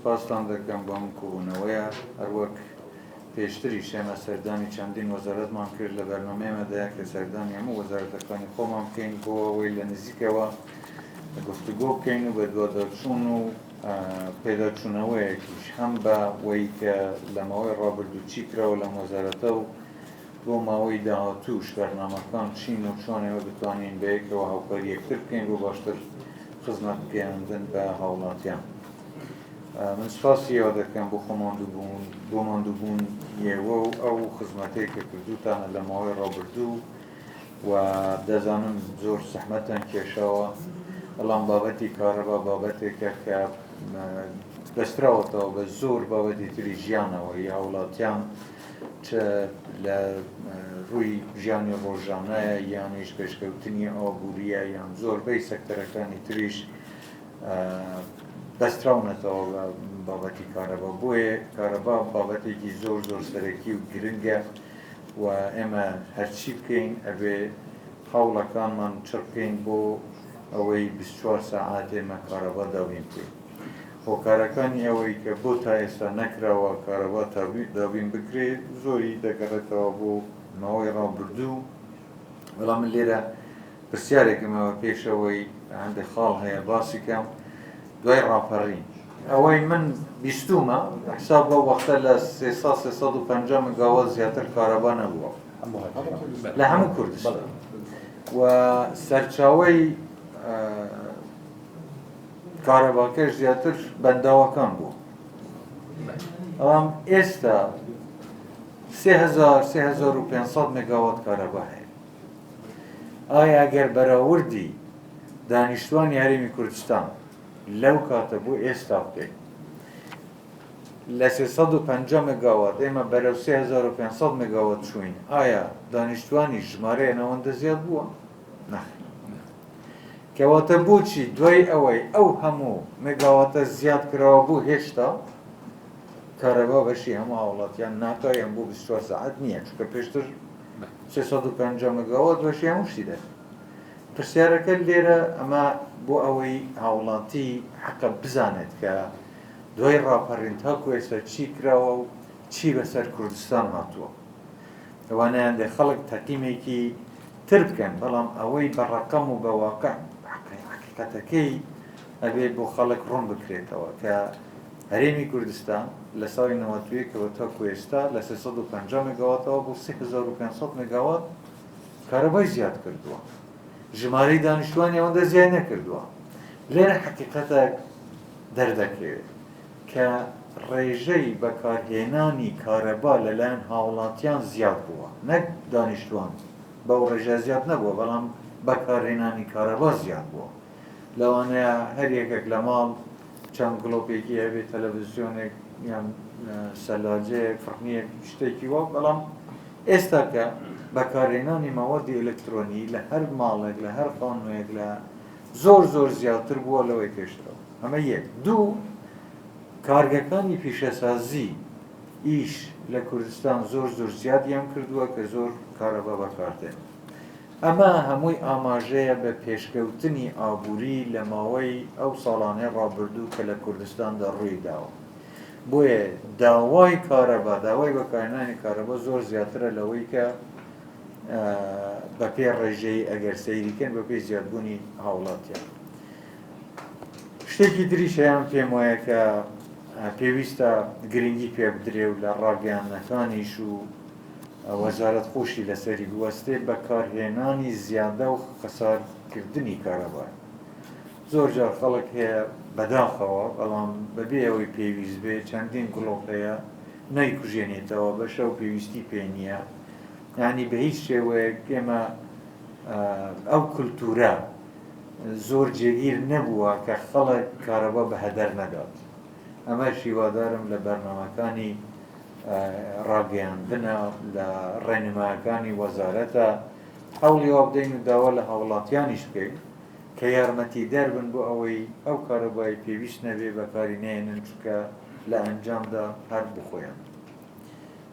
سپاسان دەکەم بەم کوبوونەوەیە هەروەک پێشتریش ئێمە سەردانی چەندین وەزارەتمان کرد لە بەرنامەیەمەدایە کە سەردانی هەموو وەزارەتەکانی خۆمان بکەین بۆ ئەوەی لە نزیکەوە گفتوگۆ بکەین و بە دووادەچوون و پێداچوونەوەیەکیش هەم بە وەی کە لە ماوەی ڕابردوو چی کراوە لەم وەزارەتە و بۆ ماوەی داهاتووش بەرنامەکان چین و چۆنەوە بتوانین بەیەکەوە هاوکاری یەکتر بکەین بۆ باشتر خزمەت بگەیاندن بە هاوڵاتیان. من سپاسی ئێوە دەکەم بۆ ماندووبوون ئێوە و ئەو خزمەتەی کە کردوتانە لە ماوەی ڕابردوو و دەزانم زۆر زەحمەتان کێشاوە، بەڵام بابەتی کارەبا بابەتێکە کە دەستراوەتەوە بە زۆر بابەتی تری ژیانەوە یا وڵاتیان چ لە ڕووی ژیانی ڕۆژانەیە یانیش پێشکەوتنی ئابووریە یان زۆربەی سەکتەرەکانی تریش دەستراونەتەوە بە بابەتی کارەبا. بۆیە کارەبا بابەتێکی زۆر زۆر سەرەکی و گرنگە و ئێمە هەرچی بکەین ئەبێ هەوڵەکانمان چڕ بکەین بۆ ئەوەی 24 ساعات ئێمە کارەبا دابین بکەین. هۆکارەکانی ئەوەی کە بۆ تا ئێستا نەکراوە کارەبا دابین بکرێت زۆری دەگەڕێتەوە بۆ ماوەی ڕابردوو، بەڵام من لێرە پرسیارێکمەوە پێشەوەی هەندێک خاڵ هەیە باسی کەم دوای ڕاپەڕین. ئەوەی من بیستومە حساب بە وەختە لە 350 مگاوات زیاتر کارەبا نەبووە لە هەموو کوردستان و سەرچاوەی کارەباکەش زیاتر بەنداوەکان بوو. ئەڵام ئێستا 3500 مگاوات کارەبا هەیە. ئایا ئەگەر بەراوردی دانیشتوانی هەرێمی کوردستان لەو کاتە بۆ ئێستا بکەین لە 350 مگاوات ئێمە بەرەو 3500 مگاوات چوین، ئایا دانیشتوانی ژمارەیە ئەوەندە زیاد بووە؟ نەخێر. کەواتە بۆچی دوای ئەوەی ئەو هەموو مگاواتە زیاد کراوە بوو هێشتا کارەبا بەشی هەموو هاوڵاتیان ناتوانێت بۆ 24 ساعت نییە، چونکە پێشتر 350 مگاوات بەشی هەموو شتی دەکات. پرسیارەکە لێرە ئەمە بۆ ئەوەی هاوڵاتی حەقە بزانێت کە دوای ڕاپەڕین تاکو ئێستا چی کراوە و چی بەسەر کوردستان هاتووە. ئەوانەیان دێ خەڵک تەقیمێکی تر بکەن، بەڵام ئەوەی بە ڕەقەم و بە واقع حقیقەتەکەی ئەبێت بۆ خەڵک ڕوون بکرێتەوە کە هەرێمی کوردستان لە ساڵی 91ەوە تاکو ئێستا لە 350 مگاواتەوە بۆ 3500 مگاوات کارەبای زیاد کردووە. ژمارەی دانیشتوانی ئەوەندە زیاد نەکردووە. لێرە حقیقەتە دەردەکەوێت کە ڕێژەی بەکارهێنانی کارەبا لەلایەن هاوڵاتیان زیاد بووە، نەک دانیشتوان بەو ڕێژە زیاد نەبووە، بەڵام بەکارهێنانی کارەبا زیاد بووە. لەوانەیە هەر یەکێک لە ماڵ چەند گڵۆپێکی هەبێت، تەلەڤیزیۆنێک یان سەلاجەیەک فڕنیەک شتێکی وە، بەڵام ئێستا کە بەکارهێنانی مەوەدی ئەلکترۆنی لە هەر ماڵێک لە هەر خانوویەک لە زۆر زۆر زیاتر بووە لەوەی پێشترەوە. ئەمە یەک. دوو، کارگەکانی پیشەسازی ئیش لە کوردستان زۆر زۆر زیادیان کردووە کە زۆر کارەبا بەکاردێن. ئەمە هەمووی ئاماژەیە بە پێشکەوتنی ئابووری لە ماوەی ئەو ساڵانەی ڕابردوو کە لە کوردستاندا ڕووی داوە. بۆیە داوای کارەبا، داوای بەکارهێنانی کارەبا زۆر زیاترە لەوەی کە بەپێ ڕێژەی ئەگەر سەیریکەن بەپێ زیادبوونی هاوڵاتیان. شتێکی تریش هەیە پێم وایە کە پێویستە گرنگی پێ بدرێ و لە ڕاگەیاندنەکانیش و وەزارەت خۆشی لەسەری بوەستێ بەکارهێنانی زیادە و خەسارکردنی کارەبا. زۆر جار خەڵک هەیە بەداخەوە، بەڵام بەبێ ئەوەی پێویست بێ چەندین گڵۆپ هەیە نەیکوژێنێتەوە بەشە و پێویستی پێ نییە. یعنی بە هیچ شێوەیەک ئێمە ئەو کولتورە زۆر جێگیر نەبووە کە خەڵک کارەبا بە هەدەر نەدات. ئەمە شیوادارم لە بەرنامەکانی ڕاگەیاندنە لە ڕێنمایەکانی وەزارەتە هەوڵی وا بدەین و داوا لە هاوڵاتیانیش بکەین کە یارمەتی دەربن بۆ ئەوەی ئەو کارەبای پێویست نەبێ بەکاری نێنن، چونکە لە ئەنجامدا هەر بخۆیان.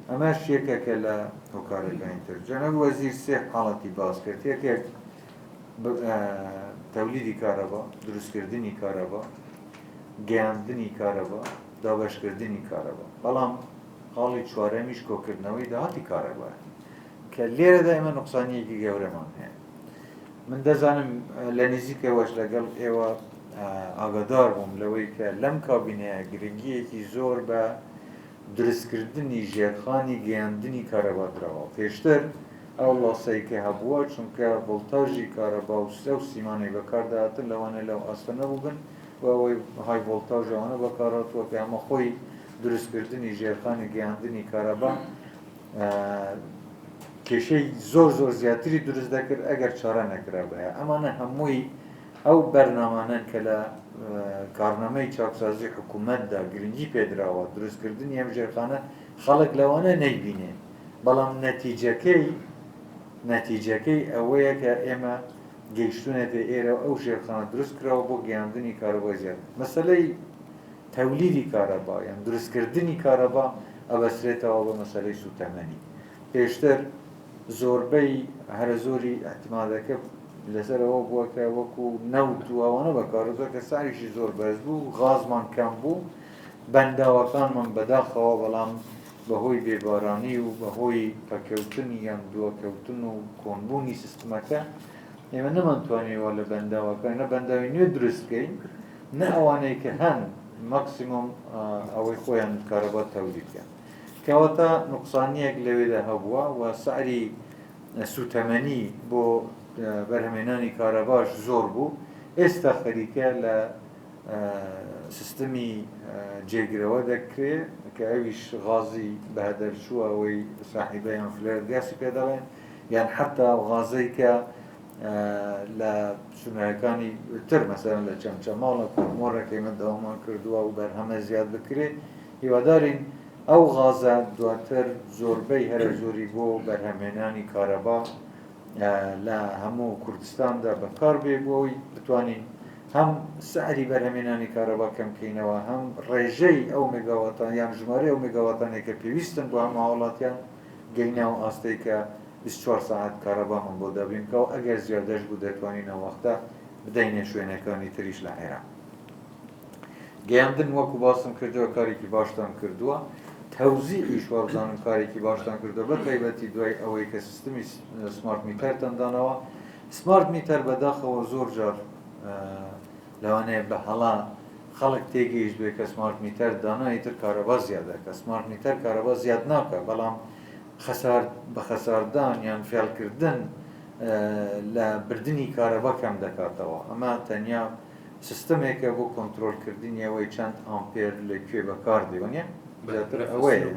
ئەمە شتێکێکە لە هۆکارەکانی تر. جەناب وەزیر سێ حاڵەتی باس کرد. یەکێک تەولیدی کارەبا، دروستکردنی کارەبا، گەیاندنی کارەبا دابەشکردنی کارەبا بەڵام خاڵی چوارەمیش کۆکردنەوەی داهاتی کارەبایە کە لێرەدا ئێمە نوقسانیەکی گەورەمان هەیە من دەزانم لە نزیکەوەش لەگەڵ ئێوە ئاگادار بووم لەوەی کە لەم کابینەیە گرنگیەکی زۆر بە دروستکردنی ژێرخانی گەیاندنی کارەبا درراوە پێشتر ئەو لاسەیکە هەبووە چونکە ڤۆڵتاژی کارەبا و سە و سیمانەی بەکارداهاتن لەوانە لەو ئاستە نەبووبن و ئەوەی های ڤۆڵتاژەوانە بەکارهاتووە کە ئەمە خۆی دروستکردنی ژێرخانی گەیاندنی کارەبا کێشەی زۆر زۆر زیاتری دروست دەکرد ئەگەر چارە نەکرابایە ئەمانە هەمووی ئەو بەرنامانەن کە لە کارنامەی چاکسازی حکوومەتدا گرنگی پێدراوە دروستکردنی ئەم ژێرخانە خەڵک لەوانە نەیبینێ بەڵام نەتیجەکەی ئەوەیە کە ئێمە گەیشتونەتە ئێرە ئەو ژێرخانە دروست کراوە بۆ گەیاندنی کارەبا زیاد مەسەلەی تەولیدی کارەبا یان دروستکردنی کارەبا ئەبەسرێتەوە بە مەسەلەی سوتەمەنی پێشتر زۆربەی هەرە زۆری ئەحتیمالەکە لەسەرەوە بووە کە وەکو نەوت و ئەوانە بەکارەوە کە ساریشی زۆر بەرز بوو غازمان کەم بوو بەنداوەکانمان بەداخەوە بەڵام بەهۆی بێبارانی و بەهۆی پەکەوتنی یان دووەکەوتن و کۆنبوونی سیستمەکە ئێمە نەمانتوانێەوە لە بەنداوەکان نە بەنداوی نوێ دروستکەین نە ئەوانەی کە هەن ماکسیمۆم ئەوەی خۆیان کارەبا تەولیدکەن کەواتە نوقسانیەک لەوێدا هەبووە و سعری سوتەمەنی بۆ بەرهەمێنانی کارەباش زۆر بوو ئێستا خەریکە لە سیستمی جێگرەوە دەکرێت کە ئەویش غازی بەهەدەرچووە ئەوەی ساحیبەیان فلێر گاسی پێدەڵێن یان حتا غازەی کە لە سونەکانی تر مەسەرەن لە چەمچەماڵە مۆڕێکی من داوامان کردووە و بەرهەمە زیاد بکرێت هیوادارین ئەو غازە دواتر زۆربەی هەرە زۆری بۆ بەرهەمێنانی کارەبا لە هەموو کوردستاندا بەکار بێ بۆی بتوانین هەم سعری بەرهەمێنانی کارەبا کەمکەینەوە هەم ڕێژەی ئەو مێگاواتان یان ژمارەی ئەو مێگاواتانێک کە پێویستن بۆ هەموو هاوڵاتیان گەینەوە ئاستەی کە 24 ساعت کارەبامان بۆ دابینکەوە ئەگەر زیادەش بوو دەتوانینەوە وەختە بدەینێ شوێنەکانی تریش لە عێراق گەیاندن وەکو باسم کردووە کارێکی باشتان کردووە تەوزیعیش وابزانم کارێکی باشتان کردووە بە تایبەتی دوای ئەوەی کە سیستمی سمارت میتەرتان دانەوە سمارت میتەر بەداخەوە زۆر جار لەوانەیە بە هەڵا خەڵک تێگەیشت بێ کە سمارت میتەر دانایی تر کارەبا زیادە کە سمارت میتەر کارەبا زیاد ناکە بەڵام بە خەساردان یان فێڵکردن لە بردننی کارەبا کەم دەکاتەوە ئەمە تەنیا سیستمێکە بۆ کۆنتترۆلکردنی ئەوەی چەند ئامپێر لەکوێ بەکار دێوەنیە بەتر ئەوەیە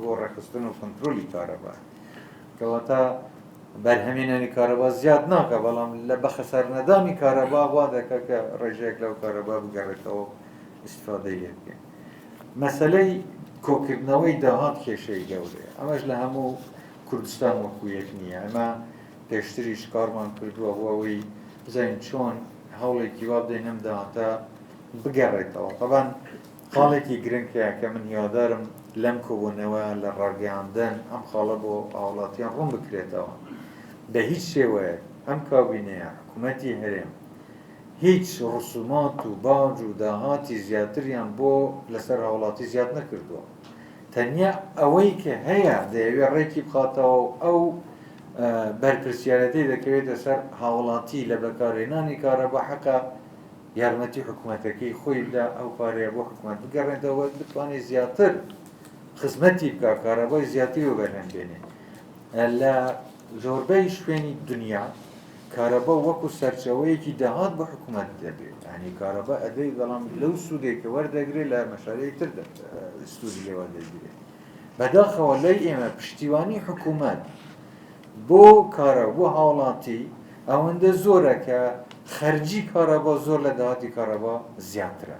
بۆ ڕێخستن و کۆنتترۆلی کارەبا کەواتە بەرهەمێنانی کارەبا زیاد ناکە بەڵام لە بە خەسەرنەدانی کارەبا وا دەکە کە ڕێژەیەک لەو کارەبا بگەڕێتەوە استفادەی لێ بکەین مەسەلەی کۆکردنەوەی داهات کێشەی گەورەیە ئەمەش لە هەموو کوردستان وەکو یەک نییە ئەمە پێشتریش کارمان کردووە بۆ ئەوەی بزانین چۆن هەوڵێکی وا بدەین ئەم داهاتە بگەڕێتەوە طبعاً خاڵێکی گرنگەیە کە من هیوادارم لەم کۆبوونەوە لە ڕاگەیاندن ئەم خاڵە بۆ هاوڵاتیان ڕوون بکرێتەوە بە هیچ شێوەیە ئەم کابینەیە حکوومەتی هەرێم هیچ ڕسومات و باج و داهاتی زیاتریان بۆ لەسەر هاوڵاتی زیاد نەکردووە تەنیا ئەوەی کە هەیە دەیەوێت ڕێکی بخاتەوە ئەو بەرپرسیارەتی دەکەوێتە سەر هاوڵاتی لە بەکارهێنانی کارەبا حەقا یارمەتی حکوومەتەکەی خۆی بدا ئەو پارەیە بۆ حکوومەت بگەڕێتەوە بتوانێت زیاتر خزمەتی بکە کارەبای زیاتری و بەرهەمبێنێ لە زۆربەی شوێنی دنیا کارەبا وەکو سەرچەوەیەکی داهات بە حکوومەت دەبێت ینی کارەبا ئەدەی بەڵام لەو سوودێکە وەردەگرێت لە مەشارەی تر سوودی لێوە دەگیرێت بەداخەوە لای ئێمە پشتیوانی حکوومەت بۆ کارە بۆ هاوڵاتی ئەوەندە زۆرە کە خەرجی کارەبا زۆر لە داهاتی کارەبا زیاترە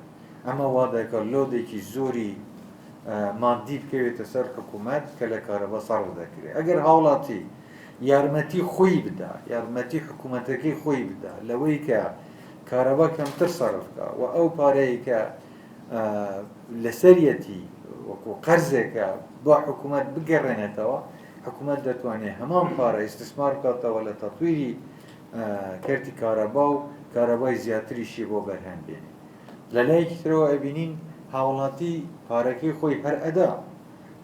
ئەمە وا دەکات لۆدێکی زۆری مادی بکەوێتە سەر حکوومەت کە لە کارەبا سەڕ دەکرێت ئەگەر هاوڵاتی یارمەتی خۆی بدا یارمەتی حکوومەتەکەی خۆی بدا لەوەی کە کارەبا کەمتر سەرفکە و ئەو پارەیە کە لەسەرەتی وەکو قەرزێکە بۆ حکوومەت بگەڕێنێتەوە حکوومەت دەتوانێت هەمان پارە ئیستثمار بکاتەوە لە تەطویری کەرتی کارەبا و کارەبای زیاتریشی بۆ بەرهەم بێنێ لە لایەکی ترەوە ئەبینین هاوڵاتی پارەکەی خۆی هەر ئەدا،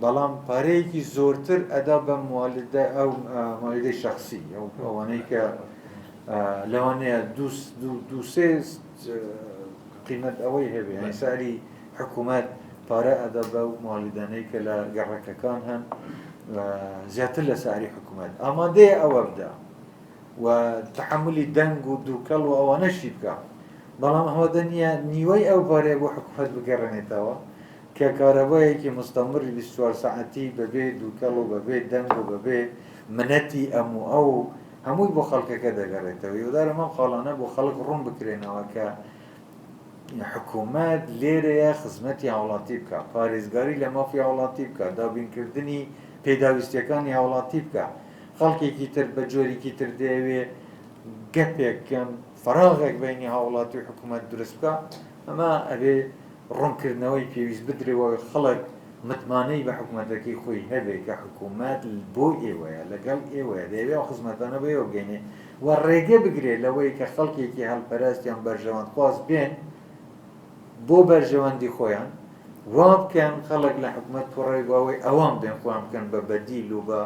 بەڵام پارەیەکی زۆرتر ئەدا بە موالدە ئەو موالدەی شخصی ئەوانەی کە لەوانەیە دوو سێ قیمەت ئەوەی هەبێ، یعنی ساری حکوومەت پارە ئەدا بە موالدانەی کە لە گەڕەکەکان هەن زیاتر لە ساری حکوومەت ئامادەیە ئەوە بدا و تحملی دەنگ و دووکەڵ و ئەوانەشی بکە، بەڵام هەوادە نییە نیوەی ئەو پارەیە بۆ حکوومەت بگەڕێنێتەوە کە کارەبایەکی مستەمری 24 ساعەتی بەبێ دووکەڵ و بەبێ دەنگ و بەبێ منەتی ئەو هەمووی بۆ خەڵکەکە دەگەڕێتەوە. یۆدارە مەم خاڵانە بۆ خەڵک ڕوون بکرێنەوە کە حکوومەت لێرەیە خزمەتی هاوڵاتی بکە، پارێزگاری لە مافی هاوڵاتی بکە، دابینکردنی پێداویستیەکانی هاوڵاتی بکە. خەڵکێکی تر بە جۆرێکی تر دەیەوێ گەپێککەم فراغێک بینی هاوڵاتی و حکوومەت دروست بکە، ئەمە ئەبێ ڕوونکردنەوەی پێویست بدرێەوە خەڵک متمانەی بە حکوومەتەکەی خۆی هەبێ کە حکوومەت بۆ ئێوەیە لەگەڵ ئێوەیە دەیەوێ خزمەتانە بەیەوە بگەینێ و ڕێگە بگرێت لەوەی کە خەڵکێکی هەڵپەرستیان بەرژەوەند خواست بێن بۆ بەرژەوەندی خۆیان وا بکەن خەڵک لە حکوومەت پڕێ باوەی ئەوان بێن خۆیان بکەن بە بەدیل و بە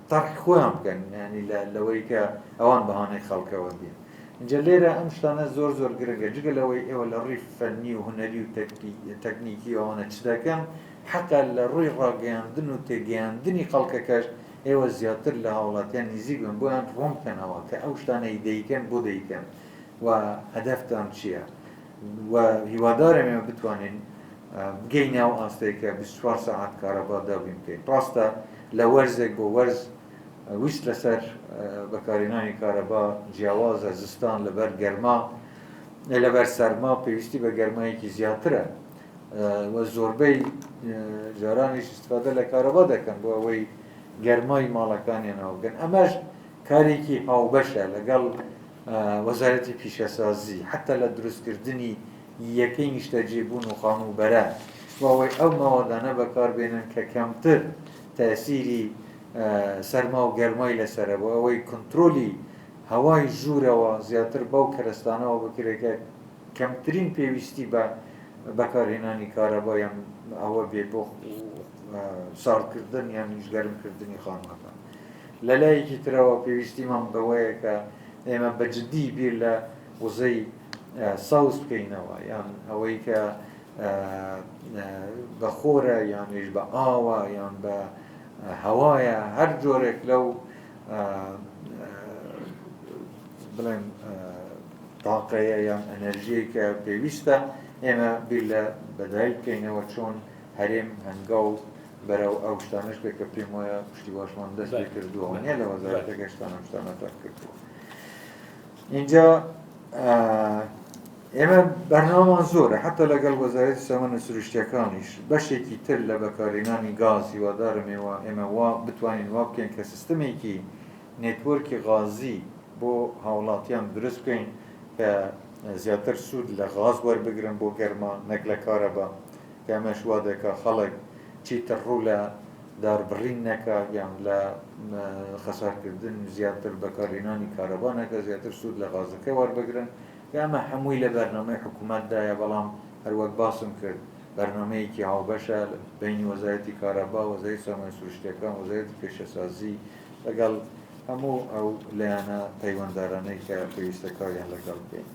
تەڕحی خۆیان بکەن، ینی لەوەی کە ئەوان بەهانەی خەڵکەوە بێن. اینجا لێرە ئەم شتانە زۆر گرنگە، جگە لەوەی ئێوە لە ڕووی فەنی و هونەری و تەکنیکی ئەوانە چ دەکەن، حەقا لە ڕووی ڕاگەیاندن و تێگەیاندنی خەڵکەکەش ئێوە زیاتر لە هاوڵاتیان نزیک بن بۆیان ڕوون بکەنەوە کە ئەو شتانەی دەیکەن بۆ دەیکەن و هەدەفتان چییە و هیوادارم ئێمە بتوانین بگەینە ئەو ئاستەیە کە 24 ساعات کارەبا دابین بکەین. ڕاستە لە وەرزێک بۆ وەرز ویست لەسەر بەکارهێنانی کارەبا جیاوازە، زستان لەبەر گەرما لەبەر سەرما پێویستی بە گەرمایەکی زیاترە و زۆربەی جارانیش استفادە لە کارەبا دەکەن بۆ ئەوەی گەرمای ماڵەکانیانەوە بگەن. ئەمەش کارێکی هاوبەشە لەگەڵ وەزارەتی پیشەسازی حتا لە دروستکردنی یەکەی نیشتەجێبوون و خانوبەرە بۆ ئەوەی ئەو ماوەدانە بەکاربێنن کە کەمتر تەسیری سەرما و گەرمای لەسەرە بۆ ئەوەی کنترۆلی هەوای ژوورەوە زیاتر بەو کەرستانەوە بکرێکە کەمترین پێویستی بە بەکارهێنانی کارەبایان ئەوە بێ بۆ ساڵکردن یان نیشگەرمکردنی خانووەکان. لە لایەکی ترەوە پێویستیمان بەوەیە کە ئێمە بەجددی بیر لە وزەی ساوس بکەینەوە، یان ئەوەی کە بە خۆرە یانیش بە ئاوە یان بە هەوایە هەر جۆرێک لەو بڵێم تاقەیە یان ئەنەرژیە کە پێویستە ئێمە بیر لە بەدایل بکەینەوە چۆن هەرێم هەنگاو بەرەو ئەو شتانش بێ کە پێم وایە پشتی باشمان دەست پێ کردووە نیە لە وەزارەتەکە شتانە شتانە تا کردووە. اینجا ئێمە بەرنامەمان زۆرە حتا لەگەڵ وەزارەتی سامانە سروشتیەکانیش بەشێکی تر لە بەکارهێنانی گاز هیوادارم ئێمە وا بتوانین وا بکەین کە سیستەمێکی نێتوەرکی غازی بۆ هاوڵاتیان دروست بکەین کە زیاتر سوود لە غاز وەربگرن بۆ گەرما نەک لە کارەبا، کە ئەمەش وا دەکا خەڵک چیتر ڕوو لە داربڕین نەکە یان لە خەسارکردن زیاتر بەکارهێنانی کارەبا نەکە، زیاتر سوود لە غازەکە وەربگرن. ئەمە هەمووی لە بەرنامەی حکوومەتدایە، بەڵام هەروەک باسم کرد بەرنامەیەکی هاوبەشە بینی وەزارەتی کارەبا، وەزارەتی سامانە سروشتیەکان، وەزارەتی پیشەسازی لەگەڵ هەموو ئەو لایەنە پەیوەنددارانەی کە پێویستەکانیان لەگەڵ بکەین.